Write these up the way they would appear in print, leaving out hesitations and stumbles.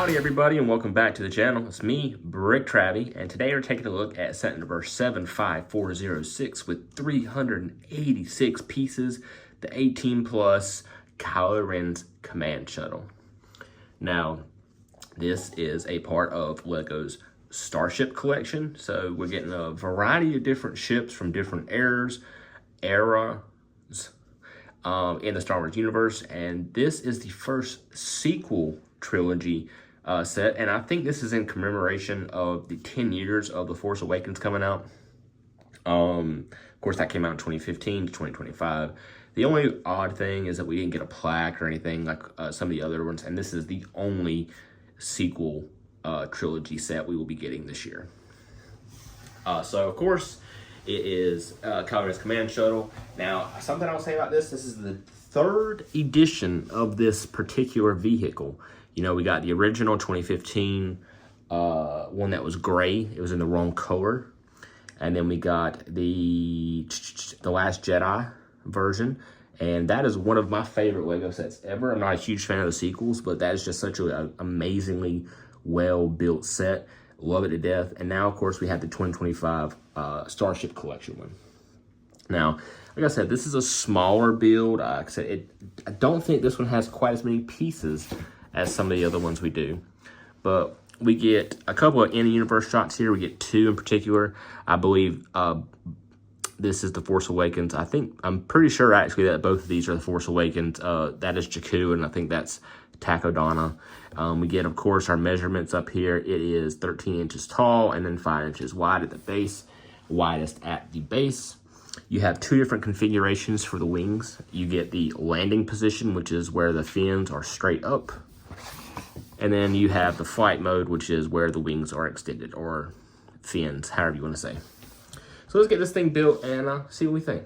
Howdy everybody and welcome back to the channel. It's me, Brick Travie, and today we're taking a look at set number 75406 with 386 pieces, the 18 plus Kylo Ren's command shuttle. Now, this is a part of LEGO's Starship collection, so we're getting a variety of different ships from different eras in the Star Wars universe, and this is the first sequel trilogy set, and I think this is in commemoration of the 10 years of The Force Awakens coming out. Of course, that came out in 2015 to 2025. The only odd thing is that we didn't get a plaque or anything like some of the other ones, and this is the only sequel trilogy set we will be getting this year. So, of course, it is Kylo Ren's command shuttle. Now, something I'll say about this is the third edition of this particular vehicle. You know, we got the original 2015 one that was gray. It was in the wrong color. And then we got the Last Jedi version. And that is one of my favorite LEGO sets ever. I'm not a huge fan of the sequels, but that is just such an amazingly well-built set. Love it to death. And now, of course, we have the 2025 Starship Collection one. Now, like I said, this is a smaller build. Like I said, I don't think this one has quite as many pieces as some of the other ones we do. But we get a couple of in-universe shots here. We get two in particular. I believe this is The Force Awakens. I'm pretty sure, actually, that both of these are The Force Awakens. That is Jakku, and I think that's Takodana. We get, of course, our measurements up here. It is 13 inches tall and then 5 inches wide at the base, widest at the base. You have two different configurations for the wings. You get the landing position, which is where the fins are straight up. And then you have the flight mode, which is where the wings are extended, or fins, however you want to say. So let's get this thing built and see what we think.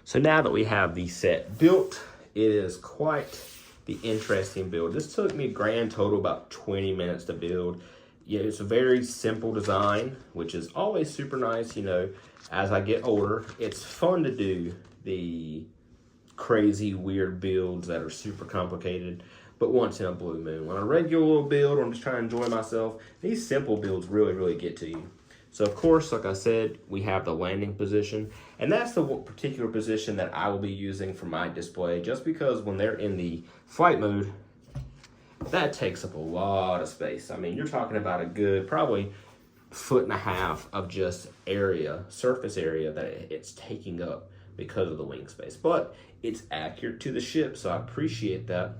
So now that we have the set built, it is quite the interesting build. This took me a grand total about 20 minutes to build. Yeah, it's a very simple design, which is always super nice. You know, as I get older, it's fun to do the crazy, weird builds that are super complicated, but once in a blue moon. When a regular build, I'm just trying to enjoy myself, these simple builds really get to you. So, of course, like I said, we have the landing position, and that's the particular position that I will be using for my display, just because when they're in the flight mode, that takes up a lot of space. I mean, you're talking about a good, probably 1.5 feet of just area, surface area that it's taking up because of the wing space. But it's accurate to the ship, so I appreciate that.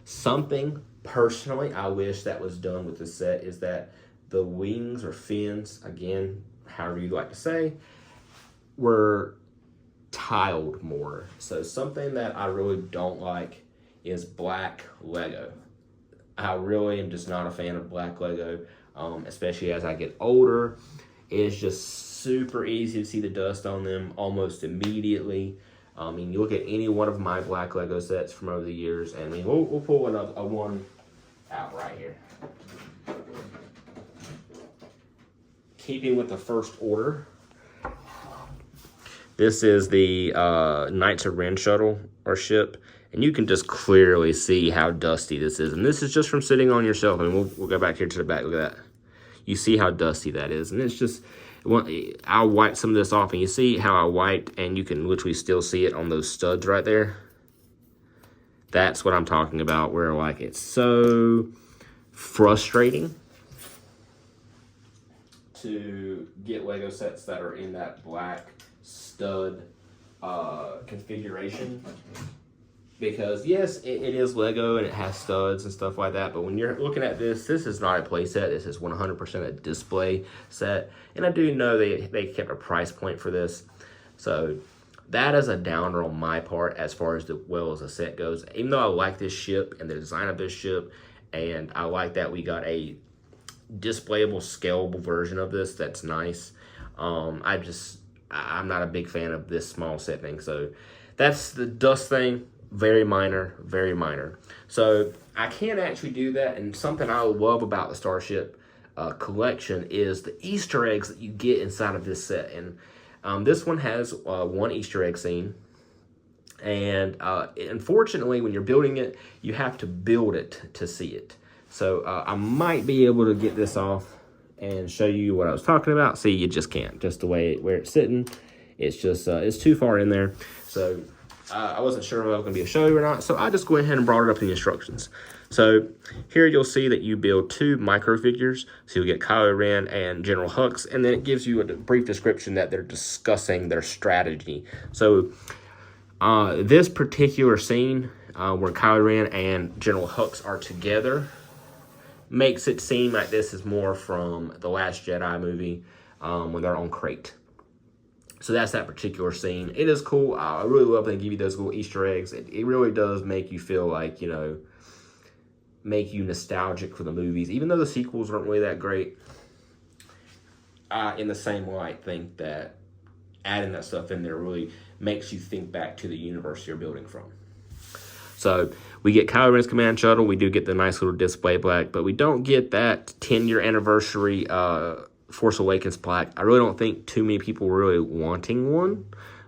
Something, personally, I wish that was done with the set is that the wings or fins, again, however you like to say, were tiled more. So something that I really don't like is black Lego. I really am just not a fan of black Lego, especially as I get older. It's just super easy to see the dust on them almost immediately. I mean, you look at any one of my black Lego sets from over the years, and I mean, we'll pull a one out right here. Keeping with the First Order, this is the Knights of Ren shuttle or ship, and you can just clearly see how dusty this is. And this is just from sitting on your shelf. I mean, we'll go back here to the back. Look at that. You see how dusty that is, and it's just. I'll wipe some of this off, and you see how I wiped, and you can literally still see it on those studs right there. That's what I'm talking about, where like it's so frustrating to get Lego sets that are in that black stud configuration. Because yes, it is Lego and it has studs and stuff like that, but when you're looking at this is not a play set. This is 100% a display set, and I do know they kept a price point for this, so that is a downer on my part as far as the set goes. Even though I like this ship and the design of this ship, and I like that we got a displayable, scalable version of this that's nice. I'm not a big fan of this small set thing, so that's the dust thing. Very minor, very minor. So I can't actually do that, and something I love about the Starship collection is the Easter eggs that you get inside of this set. And this one has one Easter egg scene, And unfortunately, when you're building it, you have to build it to see it. So I might be able to get this off and show you what I was talking about. See, you just can't. Just the way where it's sitting, it's just it's too far in there. So I wasn't sure if I was going to be a show or not. So I just went ahead and brought it up in the instructions. So here you'll see that you build 2 micro figures. So you'll get Kylo Ren and General Hux, and then it gives you a brief description that they're discussing their strategy. So this particular scene where Kylo Ren and General Hux are together makes it seem like this is more from The Last Jedi movie when they're on Crate. So that's that particular scene. It is cool. I really love they give you those little Easter eggs. It really does make you feel like, you know, make you nostalgic for the movies. Even though the sequels aren't really that great, I, in the same light, think that adding that stuff in there really makes you think back to the universe you're building from. So we get Kylo Ren's command shuttle. We do get the nice little display plaque, but we don't get that 10-year anniversary Force Awakens plaque. I really don't think too many people were really wanting one,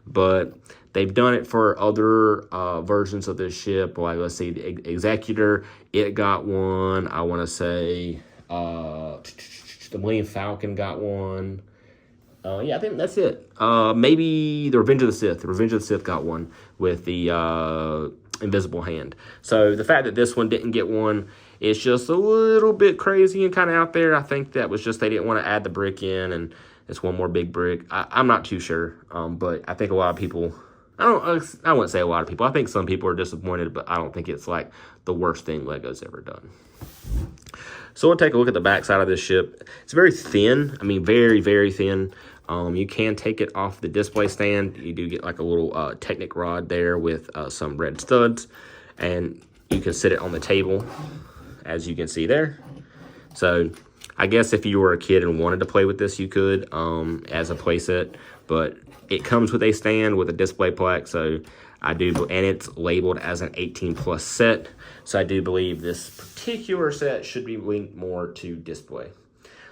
but they've done it for other versions of this ship. Like, let's see, the Executor, it got one. I want to say the Millennium Falcon got one. Yeah, I think that's it. Maybe the Revenge of the Sith. The Revenge of the Sith got one with the invisible hand. So the fact that this one didn't get one is just a little bit crazy and kind of out there. I think that was just they didn't want to add the brick in, and it's one more big brick. I'm not too sure, but I think a lot of people. I wouldn't say a lot of people. I think some people are disappointed, but I don't think it's like the worst thing Lego's ever done. So we'll take a look at the back side of this ship. It's very thin. I mean, very, very thin. You can take it off the display stand. You do get like a little Technic rod there with some red studs. And you can sit it on the table, as you can see there. So I guess if you were a kid and wanted to play with this, you could as a playset. But it comes with a stand with a display plaque. So I do, and it's labeled as an 18+ set. So I do believe this particular set should be linked more to display.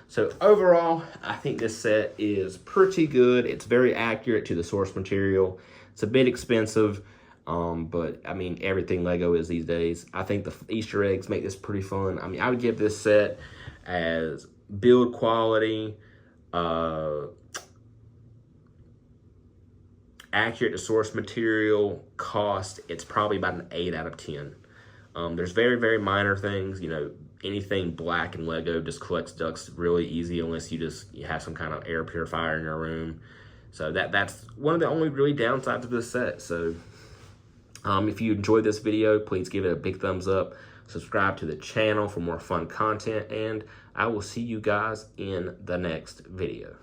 So overall, I think this set is pretty good. It's very accurate to the source material. It's a bit expensive, but I mean, everything Lego is these days. I think the Easter eggs make this pretty fun. I mean, I would give this set as build quality, accurate to source material, cost, it's probably about an 8 out of 10. There's very, very minor things, you know, anything black in Lego just collects dust really easy unless you have some kind of air purifier in your room. So that's one of the only really downsides of this set. So if you enjoyed this video, please give it a big thumbs up. Subscribe to the channel for more fun content, and I will see you guys in the next video.